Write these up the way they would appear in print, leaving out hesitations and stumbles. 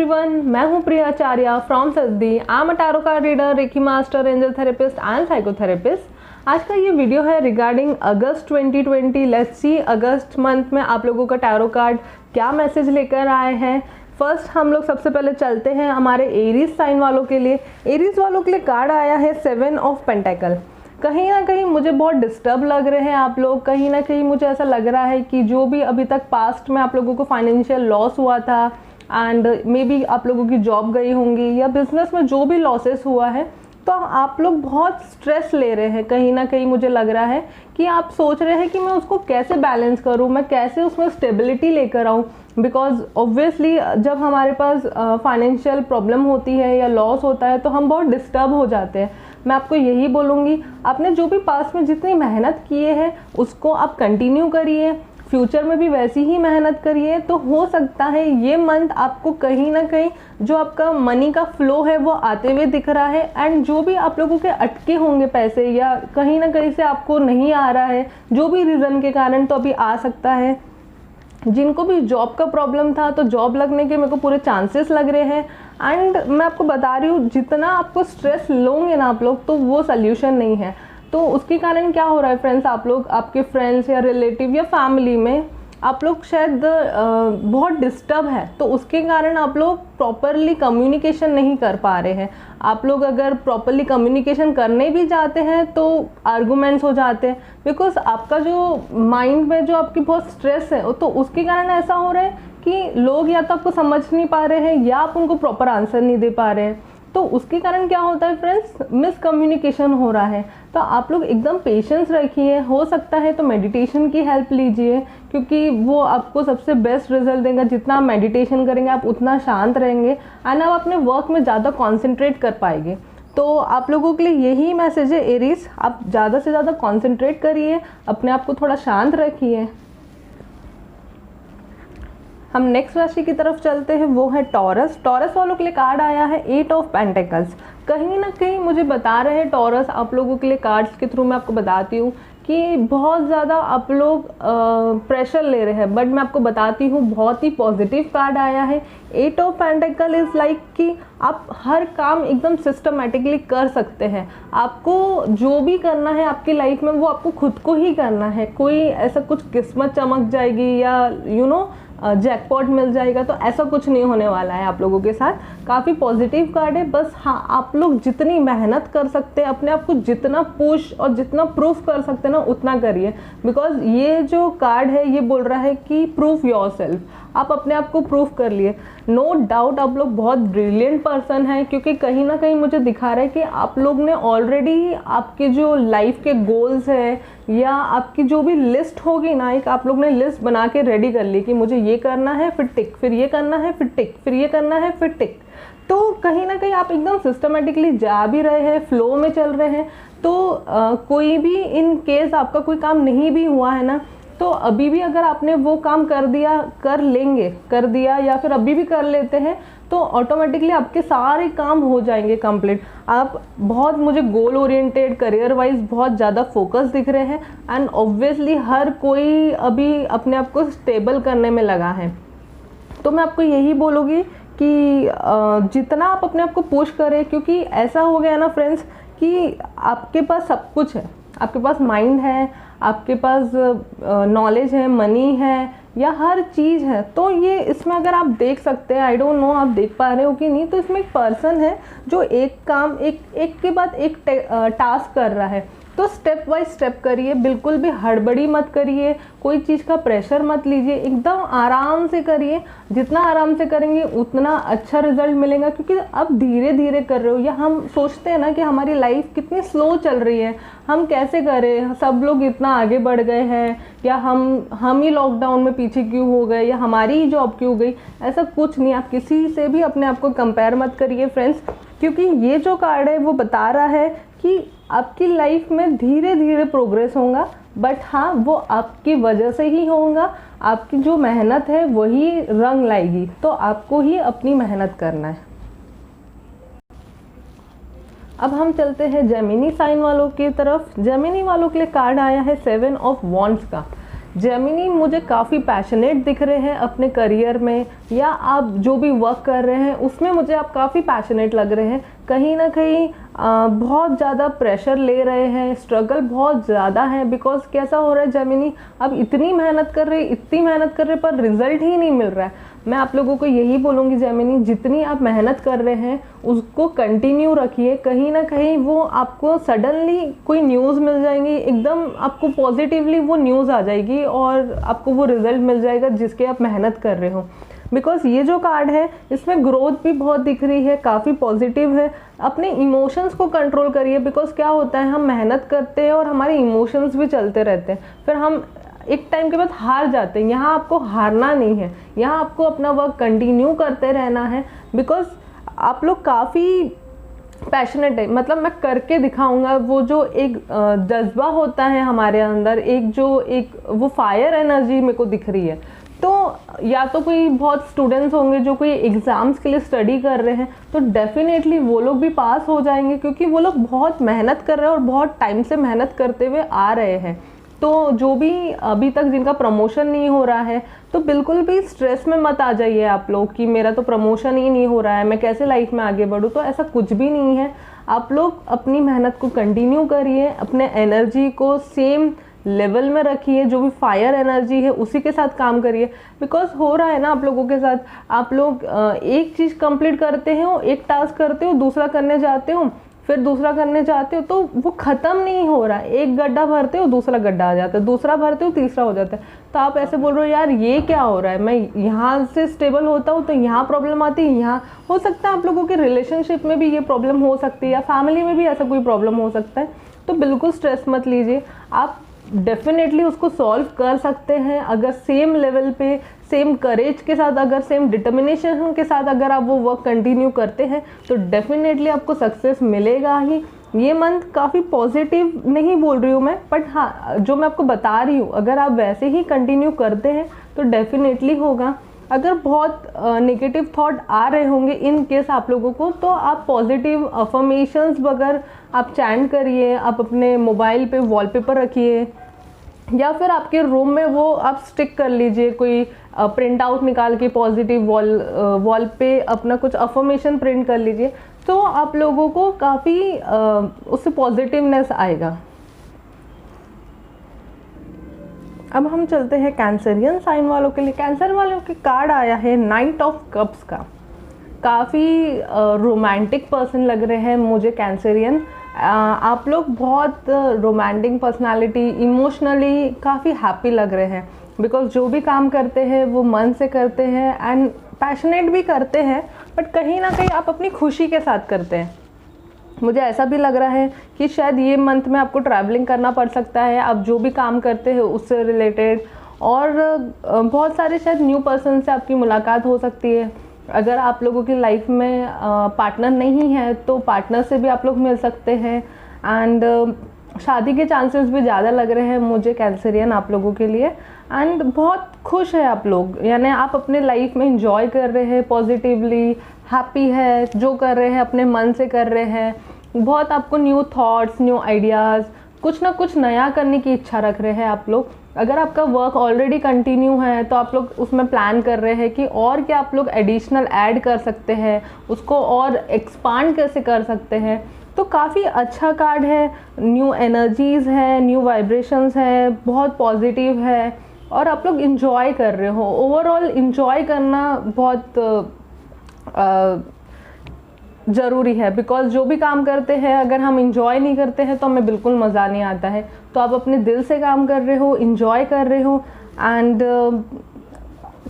Everyone, मैं हूं प्रिया आचार्य from सदी। I am a tarot card reader, reiki master, angel therapist and psychotherapist. आज का ये वीडियो है regarding August 2020। Let's see August month में आप लोगों का टैरो कार्ड क्या मैसेज लेकर आए हैं। फर्स्ट हम लोग सबसे पहले चलते हैं हमारे एरीज साइन वालों के लिए। एरीज वालों के लिए कार्ड आया है 7 ऑफ पेंटाकल। कहीं ना कहीं मुझे बहुत डिस्टर्ब लग रहे हैं आप लोग। कहीं ना कहीं मुझे ऐसा लग रहा है कि जो भी अभी तक पास्ट में आप लोगों को फाइनेंशियल लॉस हुआ था एंड मे बी आप लोगों की जॉब गई होंगी या बिजनेस में जो भी लॉसेस हुआ है, तो आप लोग बहुत स्ट्रेस ले रहे हैं। कहीं ना कहीं मुझे लग रहा है कि आप सोच रहे हैं कि मैं उसको कैसे बैलेंस करूं, मैं कैसे उसमें स्टेबिलिटी लेकर आऊं। बिकॉज ऑब्वियसली जब हमारे पास फाइनेंशियल प्रॉब्लम होती है या लॉस होता है तो हम बहुत डिस्टर्ब हो जाते हैं। मैं आपको यही बोलूँगी, आपने जो भी पास्ट में जितनी मेहनत किए हैं उसको आप कंटिन्यू करिए, फ्यूचर में भी वैसी ही मेहनत करिए। तो हो सकता है ये मंथ आपको कहीं ना कहीं जो आपका मनी का फ्लो है वो आते हुए दिख रहा है। एंड जो भी आप लोगों के अटके होंगे पैसे या कहीं ना कहीं से आपको नहीं आ रहा है जो भी रीज़न के कारण, तो अभी आ सकता है। जिनको भी जॉब का प्रॉब्लम था तो जॉब लगने के मेरे को पूरे चांसेस लग रहे हैं। एंड मैं आपको बता रही हूँ, जितना आपको स्ट्रेस लोगे ना आप लोग, तो वो सल्यूशन नहीं है। तो उसके कारण क्या हो रहा है फ्रेंड्स, आप लोग आपके फ्रेंड्स या रिलेटिव या फैमिली में आप लोग शायद बहुत डिस्टर्ब है, तो उसके कारण आप लोग प्रॉपरली कम्युनिकेशन नहीं कर पा रहे हैं। आप लोग अगर प्रॉपरली कम्युनिकेशन करने भी जाते हैं तो आर्गूमेंट्स हो जाते हैं, बिकॉज आपका जो माइंड में जो आपकी बहुत स्ट्रेस है तो उसके कारण ऐसा हो रहा है कि लोग या तो आपको समझ नहीं पा रहे हैं या आप उनको प्रॉपर आंसर नहीं दे पा रहे हैं। तो उसके कारण क्या होता है फ्रेंड्स, मिसकम्युनिकेशन हो रहा है। तो आप लोग एकदम पेशेंस रखिए। हो सकता है तो मेडिटेशन की हेल्प लीजिए, क्योंकि वो आपको सबसे बेस्ट रिजल्ट देगा। जितना आप मेडिटेशन करेंगे आप उतना शांत रहेंगे एंड आप अपने वर्क में ज़्यादा कॉन्सेंट्रेट कर पाएंगे। तो आप लोगों के लिए यही मैसेज है एरीज, आप ज़्यादा से ज़्यादा कॉन्सेंट्रेट करिए, अपने आप को थोड़ा शांत रखिए। हम नेक्स्ट राशि की तरफ चलते हैं, वो है टॉरस। टॉरस वालों के लिए कार्ड आया है 8 ऑफ पेंटिकल्स। कहीं ना कहीं मुझे बता रहे हैं टॉरस आप लोगों के लिए कार्ड्स के थ्रू मैं आपको बताती हूँ कि बहुत ज़्यादा आप लोग प्रेशर ले रहे हैं, बट मैं आपको बताती हूँ बहुत ही पॉजिटिव कार्ड आया है। 8 ऑफ पेंटिकल इज़ लाइक कि आप हर काम एकदम सिस्टमेटिकली कर सकते हैं। आपको जो भी करना है आपकी लाइफ में वो आपको खुद को ही करना है। कोई ऐसा कुछ किस्मत चमक जाएगी या जैकपॉट मिल जाएगा, तो ऐसा कुछ नहीं होने वाला है आप लोगों के साथ। काफ़ी पॉजिटिव कार्ड है। बस हाँ, आप लोग जितनी मेहनत कर सकते हैं, अपने आप को जितना पुश और जितना प्रूफ कर सकते हैं ना उतना करिए। बिकॉज ये जो कार्ड है ये बोल रहा है कि प्रूफ योरसेल्फ, आप अपने आप को प्रूफ कर लिए। नो डाउट आप लोग बहुत ब्रिलियंट पर्सन हैं, क्योंकि कहीं ना कहीं मुझे दिखा रहा है कि आप लोग ने ऑलरेडी आपके जो लाइफ के गोल्स है या आपकी जो भी लिस्ट होगी ना, एक आप लोग ने लिस्ट बना के रेडी कर ली कि मुझे ये करना है फिर टिक, फिर ये करना है फिर टिक, फिर ये करना है फिर टिक। तो कहीं ना कहीं आप एकदम सिस्टमेटिकली जा भी रहे हैं, फ्लो में चल रहे हैं। तो कोई भी इन केस आपका कोई काम नहीं भी हुआ है ना, तो अभी भी अगर आपने वो काम कर दिया या फिर अभी भी कर लेते हैं तो ऑटोमेटिकली आपके सारे काम हो जाएंगे कंप्लीट। आप बहुत मुझे गोल ओरिएंटेड करियर वाइज बहुत ज़्यादा फोकस दिख रहे हैं एंड ऑब्वियसली हर कोई अभी अपने आप को स्टेबल करने में लगा है। तो मैं आपको यही बोलूँगी कि जितना आप अपने आप को पुश करें, क्योंकि ऐसा हो गया ना फ्रेंड्स कि आपके पास सब कुछ है। आपके पास माइंड है, आपके पास नॉलेज है, मनी है या हर चीज़ है। तो ये इसमें अगर आप देख सकते हैं, आई डोंट नो आप देख पा रहे हो कि नहीं, तो इसमें एक पर्सन है जो एक काम एक के बाद एक टास्क कर रहा है। तो स्टेप बाय स्टेप करिए, बिल्कुल भी हड़बड़ी मत करिए, कोई चीज़ का प्रेशर मत लीजिए, एकदम आराम से करिए। जितना आराम से करेंगे उतना अच्छा रिजल्ट मिलेगा, क्योंकि अब धीरे धीरे कर रहे हो। या हम सोचते हैं ना कि हमारी लाइफ कितनी स्लो चल रही है, हम कैसे करें, सब लोग इतना आगे बढ़ गए हैं, या हम ही लॉकडाउन में पीछे क्यों हो गए, या हमारी ही जॉब क्यों गई। ऐसा कुछ नहीं, आप किसी से भी अपने आप को कंपेयर मत करिए फ्रेंड्स, क्योंकि ये जो कार्ड है वो बता रहा है कि आपकी लाइफ में धीरे धीरे प्रोग्रेस होगा, बट हाँ वो आपकी वजह से ही होगा। आपकी जो मेहनत है वही रंग लाएगी, तो आपको ही अपनी मेहनत करना है। अब हम चलते हैं जेमिनी साइन वालों की तरफ। जेमिनी वालों के लिए कार्ड आया है 7 ऑफ वॉन्ड्स का। जेमिनी मुझे काफ़ी पैशनेट दिख रहे हैं अपने करियर में, या आप जो भी वर्क कर रहे हैं उसमें मुझे आप काफ़ी पैशनेट लग रहे हैं। कहीं ना कहीं बहुत ज़्यादा प्रेशर ले रहे हैं, स्ट्रगल बहुत ज़्यादा है। बिकॉज कैसा हो रहा है जेमिनी, आप इतनी मेहनत कर रहे पर रिजल्ट ही नहीं मिल रहा है। मैं आप लोगों को यही बोलूँगी जेमिनी, जितनी आप मेहनत कर रहे हैं उसको कंटिन्यू रखिए। कहीं ना कहीं वो आपको सडनली कोई न्यूज़ मिल जाएंगी, एकदम आपको पॉजिटिवली वो न्यूज़ आ जाएगी और आपको वो रिजल्ट मिल जाएगा जिसके आप मेहनत कर रहे हो। बिकॉज ये जो कार्ड है इसमें ग्रोथ भी बहुत दिख रही है, काफ़ी पॉजिटिव है। अपने इमोशंस को कंट्रोल करिए। बिकॉज क्या होता है, हम मेहनत करते हैं और हमारे इमोशंस भी चलते रहते हैं, फिर हम एक टाइम के बाद हार जाते हैं। यहाँ आपको हारना नहीं है, यहाँ आपको अपना वर्क कंटिन्यू करते रहना है। बिकॉज आप लोग काफ़ी पैशनेट है, मतलब मैं करके दिखाऊंगा। वो जो एक जज्बा होता है हमारे अंदर, एक वो फायर एनर्जी मेरे को दिख रही है। तो या तो कोई बहुत स्टूडेंट्स होंगे जो कोई एग्ज़ाम्स के लिए स्टडी कर रहे हैं, तो डेफिनेटली वो लोग भी पास हो जाएंगे, क्योंकि वो लोग बहुत मेहनत कर रहे हैं और बहुत टाइम से मेहनत करते हुए आ रहे हैं। तो जो भी अभी तक जिनका प्रमोशन नहीं हो रहा है, तो बिल्कुल भी स्ट्रेस में मत आ जाइए आप लोग कि मेरा तो प्रमोशन ही नहीं हो रहा है, मैं कैसे लाइफ में आगे बढ़ूँ। तो ऐसा कुछ भी नहीं है। आप लोग अपनी मेहनत को कंटिन्यू करिए, अपने एनर्जी को सेम लेवल में रखिए, जो भी फायर एनर्जी है उसी के साथ काम करिए। बिकॉज हो रहा है ना आप लोगों के साथ, आप लोग एक चीज़ कंप्लीट करते हो, एक टास्क करते हो, दूसरा करने जाते हो, फिर दूसरा करने जाते हो, तो वो ख़त्म नहीं हो रहा। एक गड्ढा भरते हो, दूसरा गड्ढा आ जाता है, दूसरा भरते हो, तीसरा हो जाता है। तो आप ऐसे बोल रहे हो यार ये क्या हो रहा है, मैं यहाँ से स्टेबल होता हूँ तो यहाँ प्रॉब्लम आती है, यहाँ हो सकता है आप लोगों के रिलेशनशिप में भी ये प्रॉब्लम हो सकती है, या फैमिली में भी ऐसा कोई प्रॉब्लम हो सकता है। तो बिल्कुल स्ट्रेस मत लीजिए, आप डेफिनेटली उसको सॉल्व कर सकते हैं। अगर सेम लेवल पे, सेम करेज के साथ, अगर सेम डिटर्मिनेशन के साथ अगर आप वो वर्क कंटिन्यू करते हैं, तो डेफिनेटली आपको सक्सेस मिलेगा ही। ये मंथ काफ़ी पॉजिटिव नहीं बोल रही हूँ मैं, बट हाँ जो मैं आपको बता रही हूँ, अगर आप वैसे ही कंटिन्यू करते हैं तो डेफिनेटली होगा। अगर बहुत नेगेटिव थॉट आ रहे होंगे इन केस आप लोगों को, तो आप पॉजिटिव अफर्मेशंस वगैरह आप चैंट करिए, आप अपने मोबाइल पे वॉलपेपर रखिए, या फिर आपके रूम में वो आप स्टिक कर लीजिए, कोई प्रिंट आउट निकाल के पॉजिटिव वॉल पे अपना कुछ अफर्मेशन प्रिंट कर लीजिए। तो आप लोगों को काफ़ी उससे पॉजिटिवनेस आएगा। अब हम चलते हैं कैंसरियन साइन वालों के लिए। कैंसर वालों के कार्ड आया है नाइट ऑफ कप्स का। काफ़ी रोमांटिक पर्सन लग रहे हैं मुझे कैंसरियन। आप लोग बहुत रोमांटिक पर्सनालिटी, इमोशनली काफ़ी हैप्पी लग रहे हैं। बिकॉज जो भी काम करते हैं वो मन से करते हैं एंड पैशनेट भी करते हैं, बट कहीं ना कहीं आप अपनी खुशी के साथ करते हैं। मुझे ऐसा भी लग रहा है कि शायद ये मंथ में आपको ट्रैवलिंग करना पड़ सकता है, आप जो भी काम करते हैं उससे रिलेटेड, और बहुत सारे शायद न्यू पर्सन से आपकी मुलाकात हो सकती है। अगर आप लोगों की लाइफ में पार्टनर नहीं है तो पार्टनर से भी आप लोग मिल सकते हैं। एंड शादी के चांसेस भी ज़्यादा लग रहे हैं मुझे कैंसरियन आप लोगों के लिए। एंड बहुत खुश है आप लोग, यानी आप अपने लाइफ में इंजॉय कर रहे हैं, पॉजिटिवली हैप्पी है, जो कर रहे हैं अपने मन से कर रहे हैं। बहुत आपको न्यू थॉट्स, न्यू आइडियाज़, कुछ ना कुछ नया करने की इच्छा रख रहे हैं आप लोग। अगर आपका वर्क ऑलरेडी कंटिन्यू है तो आप लोग उसमें प्लान कर रहे हैं कि और क्या आप लोग एडिशनल ऐड कर सकते हैं, उसको और एक्सपांड कैसे कर सकते हैं। तो काफ़ी अच्छा कार्ड है, न्यू एनर्जीज़ है, न्यू वाइब्रेशंस है, बहुत पॉजिटिव है, और आप लोग इन्जॉय कर रहे हो। ओवरऑल इन्जॉय करना बहुत ज़रूरी है। बिकॉज जो भी काम करते हैं अगर हम इंजॉय नहीं करते हैं तो हमें बिल्कुल मज़ा नहीं आता है। तो आप अपने दिल से काम कर रहे हो, इंजॉय कर रहे हो, एंड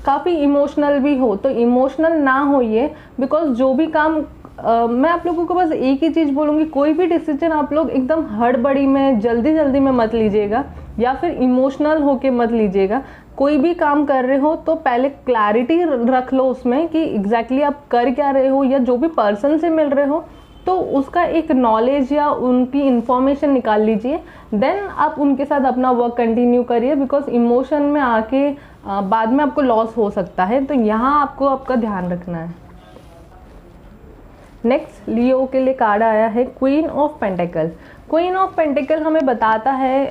काफ़ी इमोशनल भी हो तो इमोशनल ना होइए। बिकॉज जो भी काम मैं आप लोगों को बस एक ही चीज़ बोलूँगी, कोई भी डिसीजन आप लोग एकदम हड़बड़ी में, जल्दी जल्दी में मत लीजिएगा, या फिर इमोशनल होके मत लीजिएगा। कोई भी काम कर रहे हो तो पहले क्लैरिटी रख लो उसमें कि एग्जैक्टली आप कर क्या रहे हो, या जो भी पर्सन से मिल रहे हो तो उसका एक नॉलेज या उनकी इन्फॉर्मेशन निकाल लीजिए, देन आप उनके साथ अपना वर्क कंटिन्यू करिए। बिकॉज इमोशन में आके बाद में आपको लॉस हो सकता है, तो यहाँ आपको आपका ध्यान रखना है। नेक्स्ट लियो के लिए कार्ड आया है queen of pentacle. Queen of pentacle हमें बताता है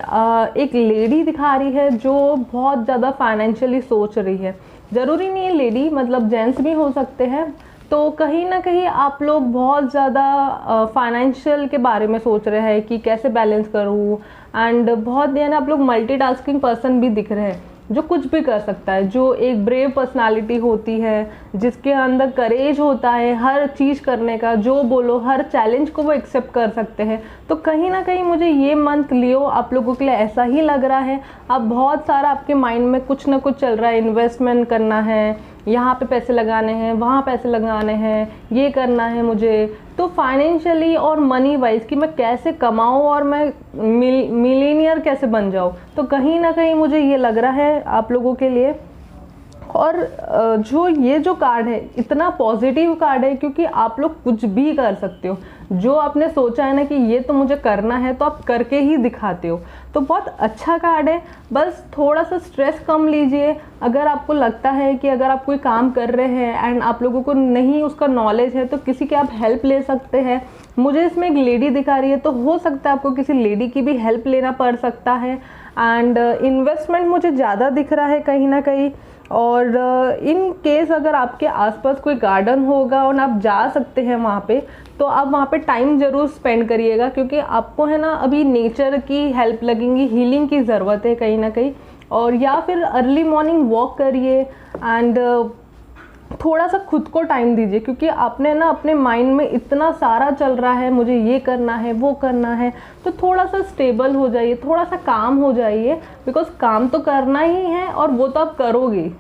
एक लेडी दिखा रही है जो बहुत ज़्यादा फाइनेंशियली सोच रही है। ज़रूरी नहीं है लेडी, मतलब जेंट्स भी हो सकते हैं। तो कहीं ना कहीं आप लोग बहुत ज़्यादा फाइनेंशियल के बारे में सोच रहे हैं कि कैसे बैलेंस करूँ, एंड बहुत यानी आप लोग मल्टीटास्किंग पर्सन भी दिख रहे हैं जो कुछ भी कर सकता है, जो एक ब्रेव पर्सनालिटी होती है, जिसके अंदर करेज होता है हर चीज़ करने का, जो बोलो हर चैलेंज को वो एक्सेप्ट कर सकते हैं। तो कहीं ना कहीं मुझे ये मंथ लियो आप लोगों के लिए ऐसा ही लग रहा है। अब बहुत सारा आपके माइंड में कुछ ना कुछ चल रहा है, इन्वेस्टमेंट करना है, यहाँ पे पैसे लगाने हैं, वहाँ पैसे लगाने हैं, ये करना है मुझे। तो फाइनेंशियली और मनी वाइज कि मैं कैसे कमाऊँ और मैं मिलीनियर कैसे बन जाऊँ, तो कहीं ना कहीं मुझे ये लग रहा है आप लोगों के लिए। और जो ये जो कार्ड है इतना पॉजिटिव कार्ड है क्योंकि आप लोग कुछ भी कर सकते हो। जो आपने सोचा है ना कि ये तो मुझे करना है, तो आप करके ही दिखाते हो। तो बहुत अच्छा कार्ड है। बस थोड़ा सा स्ट्रेस कम लीजिए। अगर आपको लगता है कि अगर आप कोई काम कर रहे हैं एंड आप लोगों को नहीं उसका नॉलेज है, तो किसी की आप हेल्प ले सकते हैं। मुझे इसमें एक लेडी दिखा रही है, तो हो सकता है आपको किसी लेडी की भी हेल्प लेना पड़ सकता है। एंड इन्वेस्टमेंट मुझे ज़्यादा दिख रहा है कहीं ना कहीं। और इन केस अगर आपके आसपास कोई गार्डन होगा और आप जा सकते हैं वहाँ पे, तो आप वहाँ पे टाइम ज़रूर स्पेंड करिएगा, क्योंकि आपको है ना अभी नेचर की हेल्प लगेंगी, हीलिंग की ज़रूरत है कहीं ना कहीं। और या फिर अर्ली मॉर्निंग वॉक करिए एंड थोड़ा सा खुद को टाइम दीजिए, क्योंकि आपने ना अपने माइंड में इतना सारा चल रहा है, मुझे ये करना है वो करना है। तो थोड़ा सा स्टेबल हो जाइए, थोड़ा सा काम हो जाइए, बिकॉज काम तो करना ही है और वो तो आप करोगे।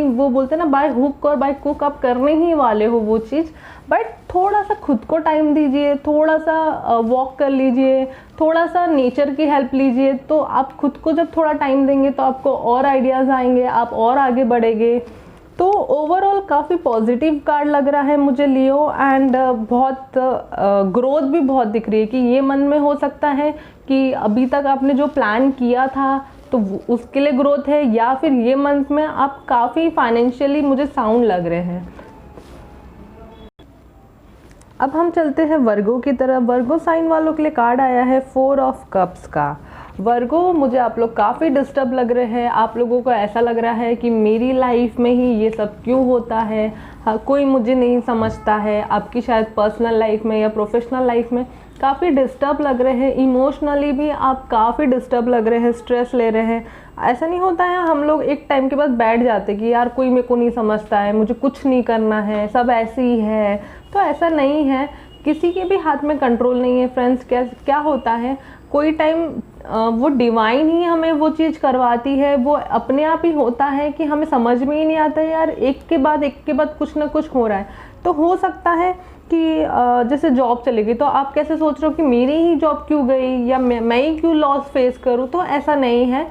वो बोलते हैं ना बाय हुक और बाय कुक, आप करने ही वाले हो वो चीज़। बट थोड़ा सा खुद को टाइम दीजिए, थोड़ा सा वॉक कर लीजिए, थोड़ा सा नेचर की हेल्प लीजिए। तो आप खुद को जब थोड़ा टाइम देंगे तो आपको और आइडियाज़ आएंगे, आप और आगे बढ़ेंगे। तो ओवरऑल काफ़ी पॉजिटिव कार्ड लग रहा है मुझे लियो। एंड बहुत ग्रोथ भी बहुत दिख रही है कि ये मन में हो सकता है कि अभी तक आपने जो प्लान किया था तो उसके लिए ग्रोथ है, या फिर ये मंथ में आप काफ़ी फाइनेंशियली मुझे साउंड लग रहे हैं। अब हम चलते हैं वर्गो की तरफ। वर्गो साइन वालों के लिए कार्ड आया है 4 ऑफ कप्स का। वर्गो, मुझे आप लोग काफ़ी डिस्टर्ब लग रहे हैं। आप लोगों को ऐसा लग रहा है कि मेरी लाइफ में ही ये सब क्यों होता है, कोई मुझे नहीं समझता है। आपकी शायद पर्सनल लाइफ में या प्रोफेशनल लाइफ में काफ़ी डिस्टर्ब लग रहे हैं। इमोशनली भी आप काफ़ी डिस्टर्ब लग रहे हैं, स्ट्रेस ले रहे हैं। ऐसा नहीं होता है हम लोग एक टाइम के बाद बैठ जाते कि यार कोई मेरे को नहीं समझता है, मुझे कुछ नहीं करना है, सब ऐसे ही है। तो ऐसा नहीं है, किसी के भी हाथ में कंट्रोल नहीं है फ्रेंड्स। क्या होता है, कोई टाइम वो डिवाइन ही हमें वो चीज़ करवाती है। वो अपने आप ही होता है कि हमें समझ में ही नहीं आता है यार, एक के बाद कुछ ना कुछ हो रहा है। तो हो सकता है कि जैसे जॉब चलेगी तो आप कैसे सोच रहे हो कि मेरी ही जॉब क्यों गई या मैं ही क्यों लॉस फेस करूँ। तो ऐसा नहीं है।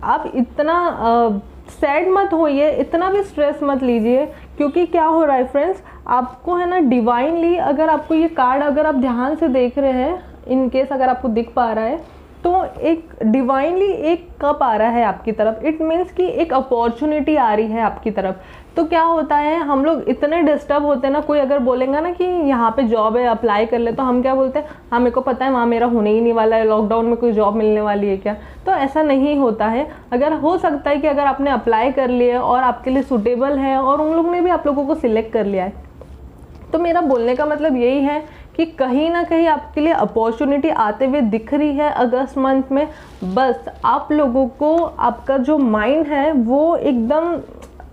आप इतना सैड मत होइए, इतना भी स्ट्रेस मत लीजिए, क्योंकि क्या हो रहा है फ्रेंड्स, आपको है ना डिवाइनली, अगर आपको ये कार्ड अगर आप ध्यान से देख रहे हैं, इन केस अगर आपको दिख पा रहा है, तो एक डिवाइनली एक कप आ रहा है आपकी तरफ। इट मीन्स कि एक अपॉर्चुनिटी आ रही है आपकी तरफ। तो क्या होता है, हम लोग इतने डिस्टर्ब होते हैं ना, कोई अगर बोलेगा ना कि यहाँ पे जॉब है अप्लाई कर ले, तो हम क्या बोलते हैं, हाँ मेरे को पता है वहाँ मेरा होने ही नहीं वाला है, लॉकडाउन में कोई जॉब मिलने वाली है क्या। तो ऐसा नहीं होता है। अगर हो सकता है कि अगर आपने अप्लाई कर लिया और आपके लिए सूटेबल है और उन लोग ने भी आप लोगों को सिलेक्ट कर लिया है, तो मेरा बोलने का मतलब यही है कि कहीं ना कहीं आपके लिए अपॉर्चुनिटी आते हुए दिख रही है अगस्त मंथ में। बस आप लोगों को आपका जो माइंड है वो एकदम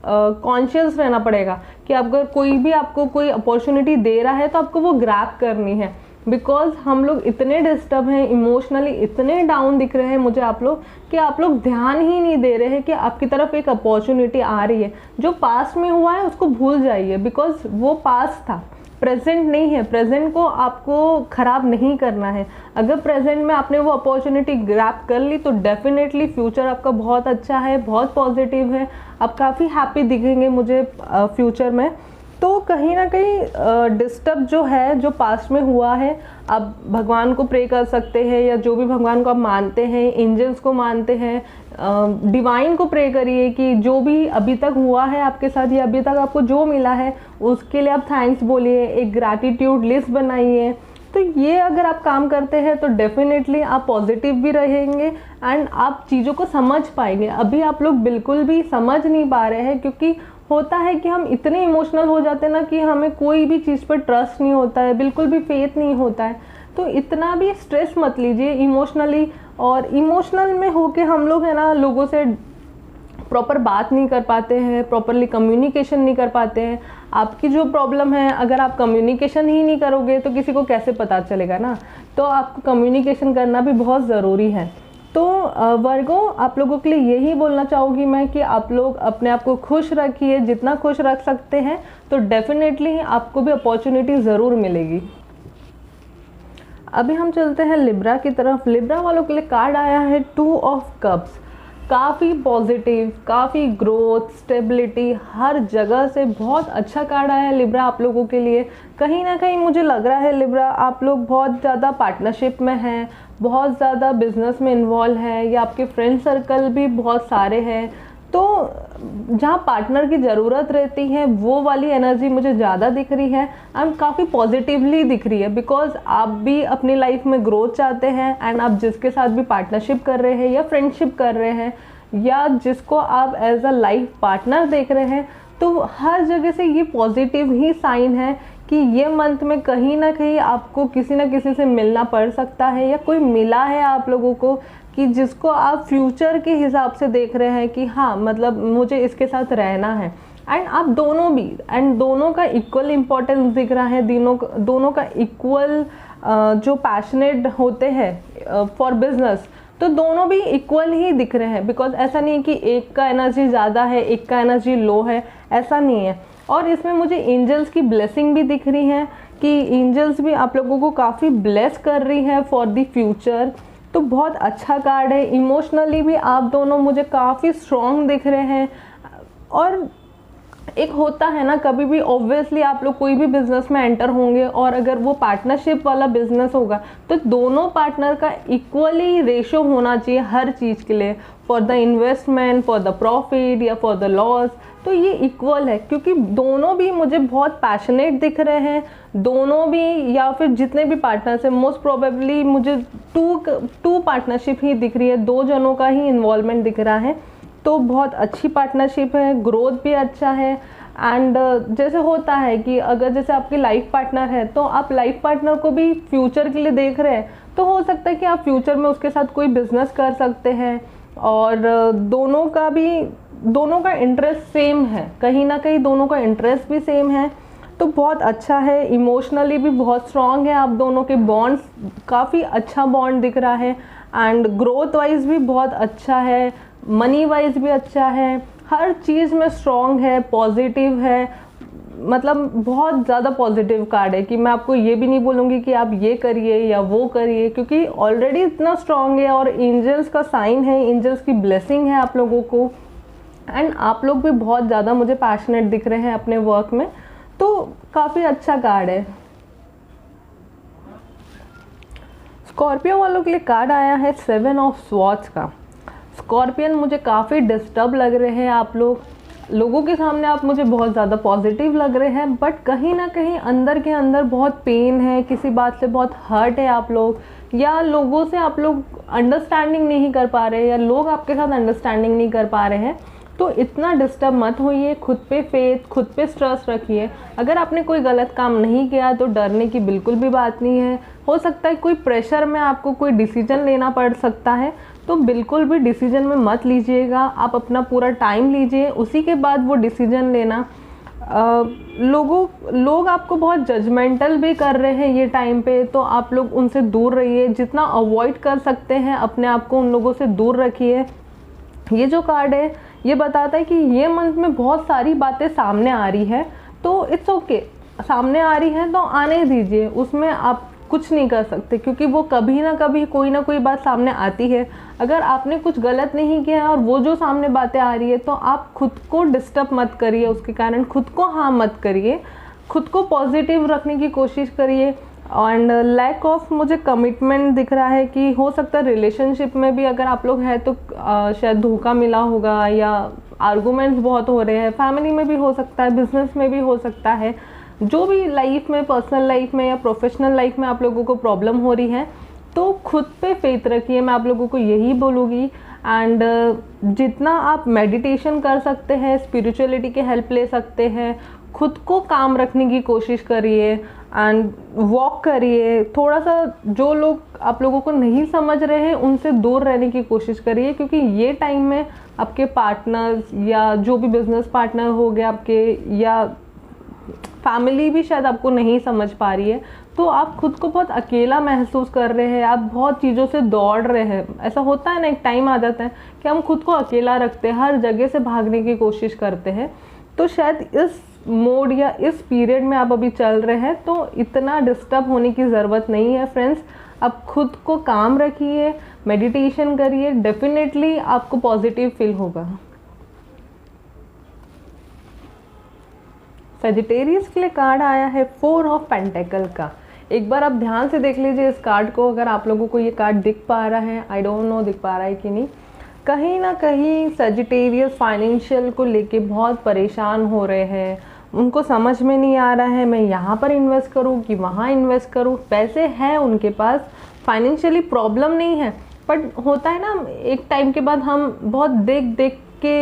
कॉन्शियस रहना पड़ेगा कि अगर कोई भी आपको कोई अपॉर्चुनिटी दे रहा है तो आपको वो ग्रैब करनी है। बिकॉज हम लोग इतने डिस्टर्ब हैं, इमोशनली इतने डाउन दिख रहे हैं मुझे आप लोग, कि आप लोग ध्यान ही नहीं दे रहे हैं कि आपकी तरफ एक अपॉर्चुनिटी आ रही है। जो पास्ट में हुआ है उसको भूल जाइए, बिकॉज वो पास्ट था, प्रेजेंट नहीं है। प्रेजेंट को आपको ख़राब नहीं करना है। अगर प्रेजेंट में आपने वो अपॉर्चुनिटी ग्रैब कर ली तो डेफिनेटली फ्यूचर आपका बहुत अच्छा है, बहुत पॉजिटिव है। आप काफ़ी हैप्पी दिखेंगे मुझे फ्यूचर में। तो कहीं ना कहीं डिस्टर्ब जो है, जो पास्ट में हुआ है, आप भगवान को प्रे कर सकते हैं, या जो भी भगवान को आप मानते हैं, एंजल्स को मानते हैं, डिवाइन को प्रे करिए कि जो भी अभी तक हुआ है आपके साथ या अभी तक आपको जो मिला है उसके लिए आप थैंक्स बोलिए, एक ग्रैटिट्यूड लिस्ट बनाइए। तो तो ये अगर आप काम करते हैं तो डेफिनेटली आप पॉजिटिव भी रहेंगे एंड आप चीज़ों को समझ पाएंगे। अभी आप लोग बिल्कुल भी समझ नहीं पा रहे हैं, क्योंकि होता है कि हम इतने इमोशनल हो जाते हैं ना कि हमें कोई भी चीज़ पर ट्रस्ट नहीं होता है, बिल्कुल भी फेथ नहीं होता है। तो इतना भी स्ट्रेस मत लीजिए इमोशनली, और इमोशनल में होके हम लोग है ना लोगों से प्रॉपर बात नहीं कर पाते हैं, प्रॉपरली कम्युनिकेशन नहीं कर पाते हैं। आपकी जो प्रॉब्लम है, अगर आप कम्युनिकेशन ही नहीं करोगे तो किसी को कैसे पता चलेगा ना। तो आपको कम्युनिकेशन करना भी बहुत ज़रूरी है। तो वर्गो, आप लोगों के लिए यही बोलना चाहूँगी मैं कि आप लोग अपने आप को खुश रखिए, जितना खुश रख सकते हैं, तो डेफिनेटली आपको भी अपॉर्चुनिटी ज़रूर मिलेगी। अभी हम चलते हैं लिब्रा की तरफ। लिब्रा वालों के लिए कार्ड आया है 2 ऑफ कप्स। काफ़ी पॉजिटिव, काफ़ी ग्रोथ, स्टेबिलिटी, हर जगह से बहुत अच्छा कार्ड आया है लिब्रा आप लोगों के लिए। कहीं ना कहीं मुझे लग रहा है लिब्रा आप लोग बहुत ज़्यादा पार्टनरशिप में हैं, बहुत ज़्यादा बिजनेस में इन्वॉल्व है, या आपके फ्रेंड सर्कल भी बहुत सारे हैं। तो जहाँ पार्टनर की ज़रूरत रहती है वो वाली एनर्जी मुझे ज़्यादा दिख रही है एंड काफ़ी पॉजिटिवली दिख रही है, बिकॉज आप भी अपनी लाइफ में ग्रोथ चाहते हैं एंड आप जिसके साथ भी पार्टनरशिप कर रहे हैं या फ्रेंडशिप कर रहे हैं या जिसको आप एज अ लाइफ पार्टनर देख रहे हैं, तो हर जगह से ये पॉजिटिव ही साइन है कि ये मंथ में कहीं ना कहीं आपको किसी ना किसी से मिलना पड़ सकता है, या कोई मिला है आप लोगों को कि जिसको आप फ्यूचर के हिसाब से देख रहे हैं कि हाँ मतलब मुझे इसके साथ रहना है। एंड आप दोनों भी, एंड दोनों का इक्वल इम्पोर्टेंस दिख रहा है, दोनों का इक्वल जो पैशनेट होते हैं फॉर बिजनेस, तो दोनों भी इक्वल ही दिख रहे हैं। बिकॉज ऐसा नहीं है कि एक का एनर्जी ज़्यादा है, एक का एनर्जी लो है, ऐसा नहीं है। और इसमें मुझे एंजल्स की ब्लेसिंग भी दिख रही है कि एंजल्स भी आप लोगों को काफ़ी ब्लेस कर रही है फॉर द फ्यूचर। तो बहुत अच्छा कार्ड है। इमोशनली भी आप दोनों मुझे काफ़ी स्ट्रॉन्ग दिख रहे हैं। और एक होता है ना, कभी भी ऑब्वियसली आप लोग कोई भी बिजनेस में एंटर होंगे और अगर वो पार्टनरशिप वाला बिजनेस होगा तो दोनों पार्टनर का इक्वली रेशो होना चाहिए हर चीज़ के लिए, for the investment, for the profit या फॉर द लॉस। तो ये इक्वल है, क्योंकि दोनों भी मुझे बहुत पैशनेट दिख रहे हैं। दोनों भी, या फिर जितने भी पार्टनर्स हैं, मोस्ट प्रोबेबली मुझे टू पार्टनरशिप ही दिख रही है, 2 जनों का ही इन्वॉल्वमेंट दिख रहा है। तो बहुत अच्छी पार्टनरशिप है, ग्रोथ भी अच्छा है। एंड जैसे होता है कि अगर जैसे आपकी लाइफ पार्टनर है तो आप लाइफ पार्टनर को भी फ्यूचर के लिए देख रहे हैं, तो हो सकता है कि आप फ्यूचर में उसके साथ कोई बिजनेस कर सकते हैं। और दोनों का इंटरेस्ट सेम है, कहीं ना कहीं दोनों का इंटरेस्ट भी सेम है। तो बहुत अच्छा है। इमोशनली भी बहुत स्ट्रॉन्ग है आप दोनों के बॉन्ड्स, काफ़ी अच्छा बॉन्ड दिख रहा है। एंड ग्रोथ वाइज भी बहुत अच्छा है, मनी वाइज भी अच्छा है, हर चीज़ में स्ट्रॉन्ग है, पॉजिटिव है। मतलब बहुत ज़्यादा पॉजिटिव कार्ड है कि मैं आपको ये भी नहीं बोलूँगी कि आप ये करिए या वो करिए, क्योंकि ऑलरेडी इतना स्ट्रॉन्ग है और एंजल्स का साइन है, एंजल्स की ब्लेसिंग है आप लोगों को। एंड आप लोग भी बहुत ज़्यादा मुझे पैशनेट दिख रहे हैं अपने वर्क में, तो काफ़ी अच्छा कार्ड है। स्कॉर्पियो वालों के लिए कार्ड आया है 7 ऑफ स्वॉर्ड्स का। स्कॉर्पियन, मुझे काफ़ी डिस्टर्ब लग रहे हैं आप लोगों के सामने आप मुझे बहुत ज़्यादा पॉजिटिव लग रहे हैं, बट कहीं ना कहीं अंदर के अंदर बहुत पेन है, किसी बात से बहुत हर्ट है आप लोग, या लोगों से आप लोग अंडरस्टैंडिंग नहीं कर पा रहे, या लोग आपके साथ अंडरस्टैंडिंग नहीं कर पा रहे हैं। तो इतना डिस्टर्ब मत होइए, खुद पे फेथ, खुद पे ट्रस्ट रखिए। अगर आपने कोई गलत काम नहीं किया तो डरने की बिल्कुल भी बात नहीं है। हो सकता है कोई प्रेशर में आपको कोई डिसीजन लेना पड़ सकता है, तो बिल्कुल भी डिसीजन में मत लीजिएगा। आप अपना पूरा टाइम लीजिए, उसी के बाद वो डिसीजन लेना। लोग आपको बहुत जजमेंटल भी कर रहे हैं ये टाइम पे, तो आप लोग उनसे दूर रहिए, जितना अवॉइड कर सकते हैं अपने आप को उन लोगों से दूर रखिए। ये जो कार्ड है ये बताता है कि ये मंथ में बहुत सारी बातें सामने आ रही है, तो इट्स ओके, सामने आ रही है तो आने दीजिए, उसमें आप कुछ नहीं कर सकते, क्योंकि वो कभी ना कभी कोई ना कोई बात सामने आती है। अगर आपने कुछ गलत नहीं किया है और वो जो सामने बातें आ रही है, तो आप खुद को डिस्टर्ब मत करिए, उसके कारण खुद को हार्म मत करिए, खुद को पॉजिटिव रखने की कोशिश करिए। एंड लैक ऑफ मुझे कमिटमेंट दिख रहा है कि हो सकता है रिलेशनशिप में भी अगर आप लोग हैं तो शायद धोखा मिला होगा, या आर्गूमेंट्स बहुत हो रहे हैं, फैमिली में भी हो सकता है, बिजनेस में भी हो सकता है। जो भी लाइफ में, पर्सनल लाइफ में या प्रोफेशनल लाइफ में आप लोगों को प्रॉब्लम हो रही है तो खुद पे फेथ रखिए, मैं आप लोगों को यही बोलूँगी। एंड जितना आप मेडिटेशन कर सकते हैं, स्पिरिचुअलिटी की हेल्प ले सकते हैं, खुद को काम रखने की कोशिश करिए एंड वॉक करिए। थोड़ा सा जो लोग आप लोगों को नहीं समझ रहे हैं उनसे दूर रहने की कोशिश करिए, क्योंकि ये टाइम में आपके पार्टनर्स या जो भी बिजनेस पार्टनर हो गया आपके, या फैमिली भी शायद आपको नहीं समझ पा रही है, तो आप खुद को बहुत अकेला महसूस कर रहे हैं, आप बहुत चीज़ों से दौड़ रहे हैं। ऐसा होता है ना, एक टाइम आ जाता है कि हम खुद को अकेला रखते हैं, हर जगह से भागने की कोशिश करते हैं। तो शायद इस मोड या इस पीरियड में आप अभी चल रहे हैं, तो इतना डिस्टर्ब होने की ज़रूरत नहीं है फ्रेंड्स। आप खुद को काम रखिए, मेडिटेशन करिए, डेफिनेटली आपको पॉजिटिव फील होगा। सजिटेरियस के लिए कार्ड आया है 4 ऑफ पेंटेकल का। एक बार आप ध्यान से देख लीजिए इस कार्ड को, अगर आप लोगों को ये कार्ड दिख पा रहा है, आई डोंट नो दिख पा रहा है कि नहीं। कहीं ना कहीं सजिटेरियस फाइनेंशियल को लेके बहुत परेशान हो रहे हैं, उनको समझ में नहीं आ रहा है मैं यहाँ पर इन्वेस्ट करूँ कि वहाँ इन्वेस्ट करूँ। पैसे हैं उनके पास, फाइनेंशियली प्रॉब्लम नहीं है, बट होता है ना एक टाइम के बाद हम बहुत देख देख के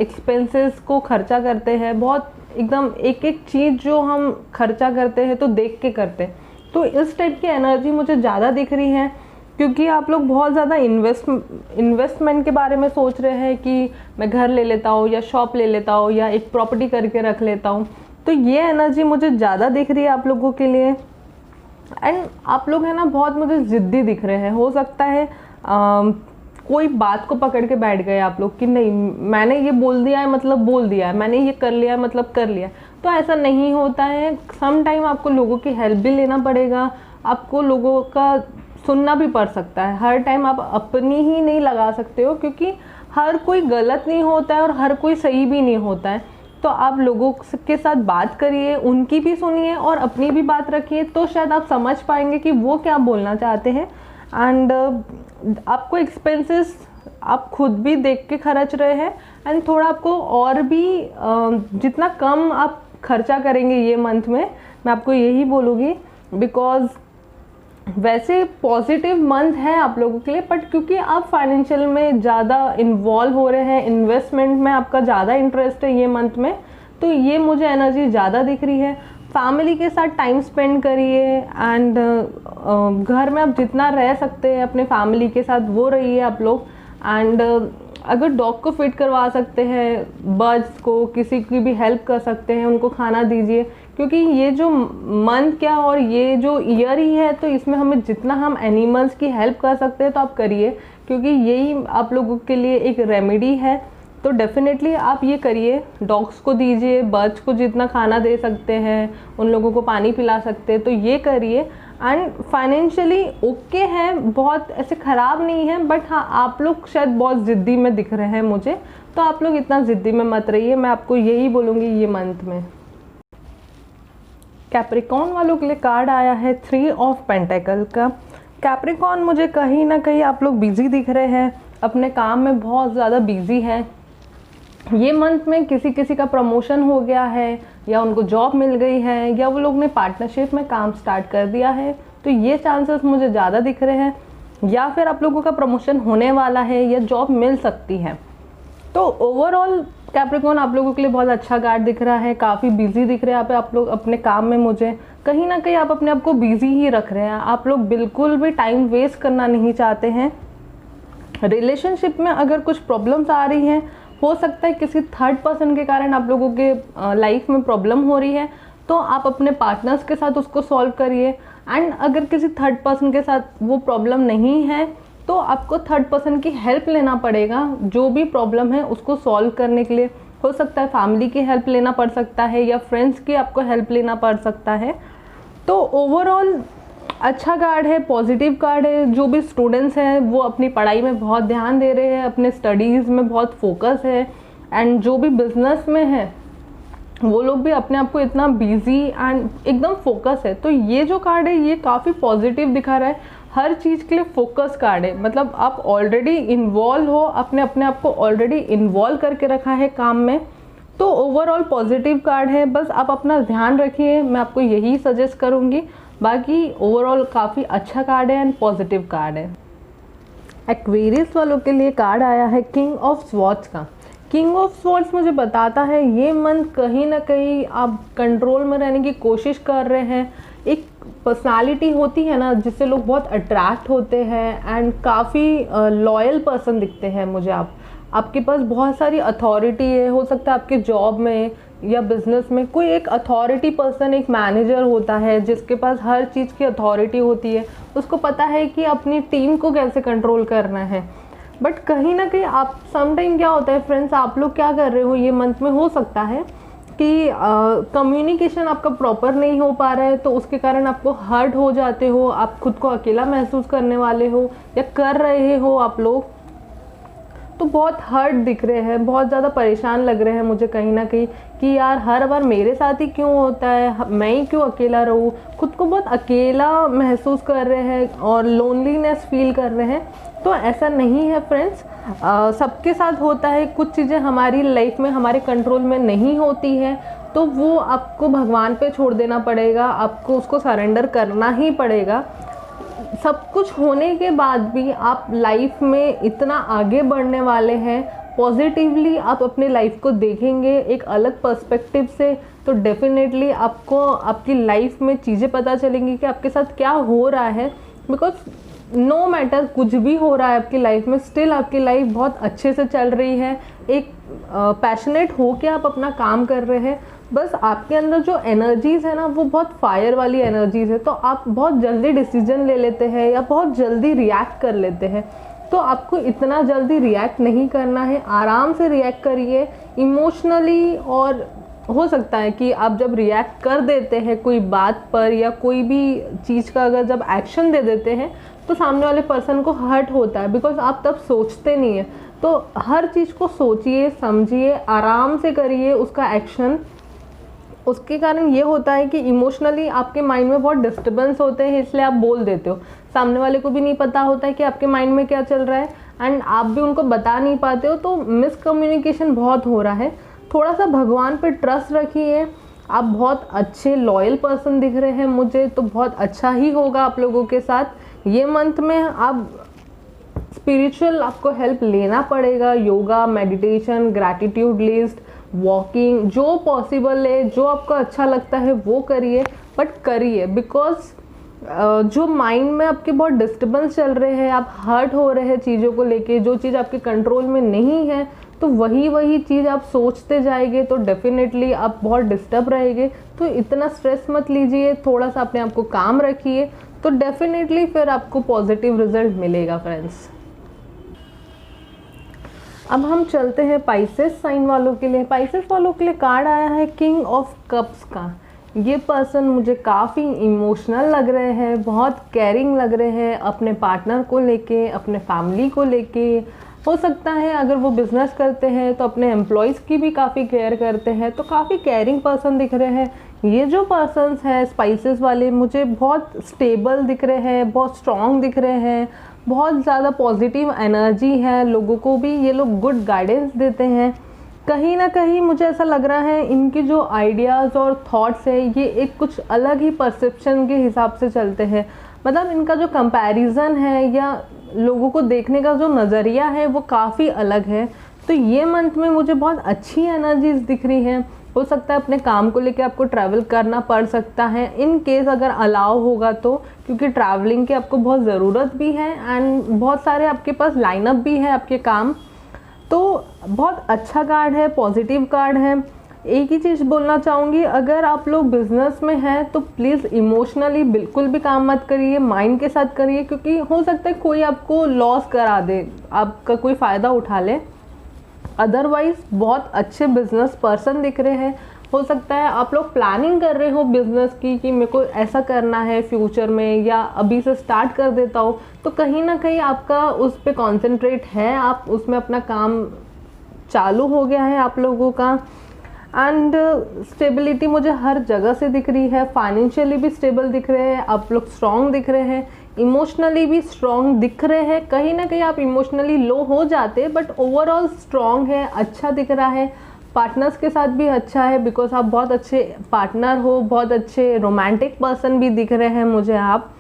एक्सपेंसेस को खर्चा करते हैं, बहुत एकदम एक एक चीज़ जो हम खर्चा करते हैं तो देख के करते हैं। तो इस टाइप की एनर्जी मुझे ज़्यादा दिख रही है, क्योंकि आप लोग बहुत ज़्यादा इन्वेस्टमेंट के बारे में सोच रहे हैं कि मैं घर ले लेता हूँ या शॉप ले लेता हूँ या एक प्रॉपर्टी करके रख लेता हूँ। तो ये एनर्जी मुझे ज़्यादा दिख रही है आप लोगों के लिए। एंड आप लोग है ना बहुत मुझे ज़िद्दी दिख रहे हैं। हो सकता है कोई बात को पकड़ के बैठ गए आप लोग कि नहीं मैंने ये बोल दिया है मतलब बोल दिया है, मैंने ये कर लिया है मतलब कर लिया। तो ऐसा नहीं होता है। सम टाइम आपको लोगों की हेल्प भी लेना पड़ेगा, आपको लोगों का सुनना भी पड़ सकता है। हर टाइम आप अपनी ही नहीं लगा सकते हो, क्योंकि हर कोई गलत नहीं होता है और हर कोई सही भी नहीं होता है। तो आप लोगों के साथ बात करिए, उनकी भी सुनिए और अपनी भी बात रखिए, तो शायद आप समझ पाएंगे कि वो क्या बोलना चाहते हैं। एंड आपको एक्सपेंसेस आप खुद भी देख के खर्च रहे हैं, एंड थोड़ा आपको और भी जितना कम आप खर्चा करेंगे ये मंथ में, मैं आपको यही बोलूँगी। बिकॉज वैसे पॉजिटिव मंथ है आप लोगों के लिए, बट क्योंकि आप फाइनेंशियल में ज़्यादा इन्वॉल्व हो रहे हैं, इन्वेस्टमेंट में आपका ज़्यादा इंटरेस्ट है ये मंथ में, तो ये मुझे एनर्जी ज़्यादा दिख रही है। फैमिली के साथ टाइम स्पेंड करिए एंड घर में आप जितना रह सकते हैं अपने फैमिली के साथ वो रहिए आप लोग। एंड अगर डॉग को फिट करवा सकते हैं, बर्ड्स को किसी की भी हेल्प कर सकते हैं, उनको खाना दीजिए, क्योंकि ये जो मंथ क्या और ये जो ईयर ही है, तो इसमें हमें जितना हम एनिमल्स की हेल्प कर सकते हैं तो आप करिए, क्योंकि यही आप लोगों के लिए एक रेमेडी है। तो डेफिनेटली आप ये करिए, डॉग्स को दीजिए, बर्ड्स को जितना खाना दे सकते हैं, उन लोगों को पानी पिला सकते हैं तो ये करिए। एंड फाइनेंशियली ओके है, बहुत ऐसे ख़राब नहीं है, बट हाँ आप लोग शायद बहुत ज़िद्दी में दिख रहे हैं मुझे, तो आप लोग इतना ज़िद्दी में मत रहिए, मैं आपको यही बोलूँगी ये मंथ में। कैप्रिकॉर्न वालों के लिए कार्ड आया है 3 ऑफ पेंटेकल का। कैप्रिकॉर्न मुझे कहीं ना कहीं आप लोग बिज़ी दिख रहे हैं, अपने काम में बहुत ज़्यादा बिज़ी है। ये मंथ में किसी किसी का प्रमोशन हो गया है, या उनको जॉब मिल गई है, या वो लोग ने पार्टनरशिप में काम स्टार्ट कर दिया है, तो ये चांसेस मुझे ज़्यादा दिख रहे हैं। या फिर आप लोगों का प्रमोशन होने वाला है या जॉब मिल सकती है। तो ओवरऑल कैप्रिकॉर्न आप लोगों के लिए बहुत अच्छा कार्ड दिख रहा है, काफ़ी बिजी दिख रहे हैं यहाँ पे आप लोग अपने काम में। मुझे कहीं ना कहीं आप अपने आप को बिजी ही रख रहे हैं, आप लोग बिल्कुल भी टाइम वेस्ट करना नहीं चाहते हैं। रिलेशनशिप में अगर कुछ प्रॉब्लम्स आ रही हैं, हो सकता है किसी थर्ड पर्सन के कारण आप लोगों के लाइफ में प्रॉब्लम हो रही है, तो आप अपने पार्टनर्स के साथ उसको सॉल्व करिए। एंड अगर किसी थर्ड पर्सन के साथ वो प्रॉब्लम नहीं है, तो आपको थर्ड पर्सन की हेल्प लेना पड़ेगा जो भी प्रॉब्लम है उसको सॉल्व करने के लिए। हो सकता है फैमिली की हेल्प लेना पड़ सकता है, या फ्रेंड्स की आपको हेल्प लेना पड़ सकता है। तो ओवरऑल अच्छा कार्ड है, पॉजिटिव कार्ड है। जो भी स्टूडेंट्स हैं वो अपनी पढ़ाई में बहुत ध्यान दे रहे हैं, अपने स्टडीज़ में बहुत फोकस है। एंड जो भी बिजनेस में है वो लोग भी अपने आप को इतना बिजी एंड एकदम फोकस है। तो ये जो कार्ड है ये काफ़ी पॉजिटिव दिखा रहा है, हर चीज़ के लिए फोकस कार्ड है। मतलब आप ऑलरेडी इन्वॉल्व हो, अपने आप को ऑलरेडी इन्वॉल्व करके रखा है काम में, तो ओवरऑल पॉजिटिव कार्ड है, बस आप अपना ध्यान रखिए, मैं आपको यही सजेस्ट करूँगी। बाकी ओवरऑल काफ़ी अच्छा कार्ड है एंड पॉजिटिव कार्ड है। एक्वेरियस वालों के लिए कार्ड आया है किंग ऑफ स्वॉर्ड्स का। किंग ऑफ स्वॉर्ड्स मुझे बताता है ये मंथ कहीं ना कहीं आप कंट्रोल में रहने की कोशिश कर रहे हैं। एक पर्सनालिटी होती है ना जिससे लोग बहुत अट्रैक्ट होते हैं एंड काफ़ी लॉयल पर्सन दिखते हैं मुझे। आपके पास बहुत सारी अथॉरिटी है, हो सकता है आपके जॉब में या बिजनेस में कोई एक अथॉरिटी पर्सन, एक मैनेजर होता है जिसके पास हर चीज़ की अथॉरिटी होती है, उसको पता है कि अपनी टीम को कैसे कंट्रोल करना है। बट कहीं ना कहीं आप समटाइम क्या होता है फ्रेंड्स, आप लोग क्या कर रहे हो ये मंथ में, हो सकता है कि कम्युनिकेशन आपका प्रॉपर नहीं हो पा रहा है, तो उसके कारण आपको हर्ट हो जाते हो, आप खुद को अकेला महसूस करने वाले हो या कर रहे हो आप लोग, तो बहुत हर्ट दिख रहे हैं, बहुत ज़्यादा परेशान लग रहे हैं मुझे कहीं ना कहीं कि यार हर बार मेरे साथ ही क्यों होता है, मैं ही क्यों अकेला रहूँ। खुद को बहुत अकेला महसूस कर रहे हैं और लोनलीनेस फील कर रहे हैं। तो ऐसा नहीं है फ्रेंड्स, सबके साथ होता है। कुछ चीज़ें हमारी लाइफ में हमारे कंट्रोल में नहीं होती है, तो वो आपको भगवान पे छोड़ देना पड़ेगा, आपको उसको सरेंडर करना ही पड़ेगा। सब कुछ होने के बाद भी आप लाइफ में इतना आगे बढ़ने वाले हैं, पॉजिटिवली आप अपने लाइफ को देखेंगे एक अलग पर्सपेक्टिव से, तो डेफिनेटली आपको आपकी लाइफ में चीज़ें पता चलेंगी कि आपके साथ क्या हो रहा है। बिकॉज नो मैटर कुछ भी हो रहा है आपकी लाइफ में, स्टिल आपकी लाइफ बहुत अच्छे से चल रही है। एक पैशनेट हो के आप अपना काम कर रहे हैं, बस आपके अंदर जो एनर्जीज़ है ना वो बहुत फायर वाली एनर्जीज़ है, तो आप बहुत जल्दी डिसीजन ले लेते हैं या बहुत जल्दी रिएक्ट कर लेते हैं। तो आपको इतना जल्दी रिएक्ट नहीं करना है, आराम से रिएक्ट करिए इमोशनली। और हो सकता है कि आप जब रिएक्ट कर देते हैं कोई बात पर या कोई भी चीज़ का अगर जब एक्शन दे देते हैं तो सामने वाले पर्सन को हर्ट होता है, बिकॉज आप तब सोचते नहीं हैं। तो हर चीज़ को सोचिए, समझिए, आराम से करिए उसका एक्शन। उसके कारण ये होता है कि इमोशनली आपके माइंड में बहुत डिस्टर्बेंस होते हैं, इसलिए आप बोल देते हो। सामने वाले को भी नहीं पता होता है कि आपके माइंड में क्या चल रहा है एंड आप भी उनको बता नहीं पाते हो, तो मिसकम्युनिकेशन बहुत हो रहा है। थोड़ा सा भगवान पे ट्रस्ट रखिए। आप बहुत अच्छे लॉयल पर्सन दिख रहे हैं मुझे, तो बहुत अच्छा ही होगा आप लोगों के साथ। ये मंथ में आप स्पिरिचुअल आपको हेल्प लेना पड़ेगा, yoga, meditation, gratitude list, walking, जो पॉसिबल है, जो आपको अच्छा लगता है वो करिए, बट करिए। बिकॉज जो माइंड में आपके बहुत डिस्टर्बेंस चल रहे हैं, आप हर्ट हो रहे हैं चीज़ों को लेके, जो चीज़ आपके कंट्रोल में नहीं है, तो वही चीज़ आप सोचते जाएंगे, तो डेफिनेटली आप बहुत डिस्टर्ब रहेंगे। तो इतना स्ट्रेस मत लीजिए, थोड़ा सा अपने आप को काम रखिए, तो डेफिनेटली फिर आपको पॉजिटिव रिजल्ट मिलेगा फ्रेंड्स। अब हम चलते हैं पाइसेस साइन वालों के लिए। पाइसेस वालों के लिए कार्ड आया है किंग ऑफ कप्स का। ये पर्सन मुझे काफ़ी इमोशनल लग रहे हैं, बहुत केयरिंग लग रहे हैं अपने पार्टनर को लेके, अपने फैमिली को लेके। हो सकता है अगर वो बिज़नेस करते हैं तो अपने एम्प्लॉयज़ की भी काफ़ी केयर करते हैं, तो काफ़ी केयरिंग पर्सन दिख रहे हैं। ये जो पर्सन्स हैं स्पाइसेस वाले मुझे बहुत स्टेबल दिख रहे हैं, बहुत स्ट्रॉन्ग दिख रहे हैं, बहुत ज़्यादा पॉजिटिव एनर्जी है, लोगों को भी ये लोग गुड गाइडेंस देते हैं। कहीं ना कहीं मुझे ऐसा लग रहा है इनके जो आइडियाज़ और थॉट्स है ये एक कुछ अलग ही परसेप्शन के हिसाब से चलते हैं। मतलब इनका जो कंपैरिजन है या लोगों को देखने का जो नज़रिया है वो काफ़ी अलग है। तो ये मंथ में मुझे बहुत अच्छी एनर्जीज दिख रही हैं। हो सकता है अपने काम को लेके आपको ट्रैवल करना पड़ सकता है, इन केस अगर अलाउ होगा तो, क्योंकि ट्रैवलिंग की आपको बहुत ज़रूरत भी है एंड बहुत सारे आपके पास लाइनअप भी है आपके काम। तो बहुत अच्छा कार्ड है, पॉजिटिव कार्ड है। एक ही चीज़ बोलना चाहूँगी, अगर आप लोग बिज़नेस में हैं तो प्लीज़ इमोशनली बिल्कुल भी काम मत करिए, माइंड के साथ करिए, क्योंकि हो सकता है कोई आपको लॉस करा दे, आपका कोई फ़ायदा उठा ले। अदरवाइज़ बहुत अच्छे बिजनेस पर्सन दिख रहे हैं। हो सकता है आप लोग प्लानिंग कर रहे हो बिज़नेस की कि मेरे को ऐसा करना है फ्यूचर में या अभी से स्टार्ट कर देता हूँ, तो कहीं ना कहीं आपका उस पर कॉन्सेंट्रेट है, आप उसमें अपना काम चालू हो गया है आप लोगों का। एंड स्टेबिलिटी मुझे हर जगह से दिख रही है, फाइनेंशियली भी स्टेबल दिख रहे हैं, आप लोग स्ट्रॉन्ग दिख रहे हैं, इमोशनली भी स्ट्रॉन्ग दिख रहे हैं। कहीं ना कहीं आप इमोशनली लो हो जाते बट ओवरऑल स्ट्रॉन्ग है, अच्छा दिख रहा है, पार्टनर्स के साथ भी अच्छा है, बिकॉज आप बहुत अच्छे पार्टनर हो, बहुत अच्छे रोमांटिक पर्सन भी दिख रहे हैं मुझे आप।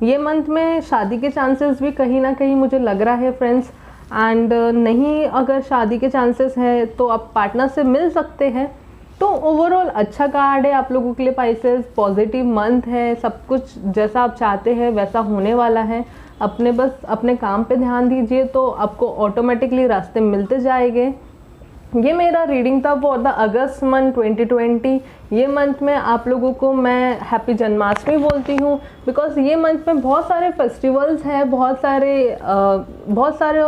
ये मंथ में शादी के चांसेस भी कहीं ना कहीं मुझे लग रहा है फ्रेंड्स। एंड नहीं अगर शादी के चांसेस हैं तो आप पार्टनर से मिल सकते हैं। तो ओवरऑल अच्छा कार्ड है आप लोगों के लिए पाइसेस, पॉजिटिव मंथ है, सब कुछ जैसा आप चाहते हैं वैसा होने वाला है। बस अपने काम पे ध्यान दीजिए तो आपको ऑटोमेटिकली रास्ते मिलते जाएंगे। ये मेरा रीडिंग था फॉर द अगस्त मंथ 2020। ये मंथ में आप लोगों को मैं हैप्पी जन्माष्टमी बोलती हूँ, बिकॉज ये मंथ में बहुत सारे फेस्टिवल्स हैं, बहुत सारे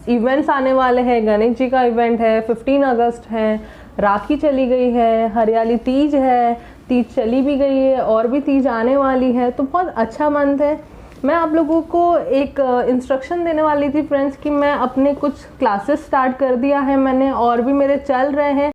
इवेंट्स आने वाले हैं। गणेश जी का इवेंट है, 15 अगस्त है, राखी चली गई है, हरियाली तीज है, तीज चली भी गई है और भी तीज आने वाली है। तो बहुत अच्छा मंथ है। मैं आप लोगों को एक इंस्ट्रक्शन देने वाली थी फ्रेंड्स कि मैं अपने कुछ क्लासेस स्टार्ट कर दिया है मैंने, और भी मेरे चल रहे हैं।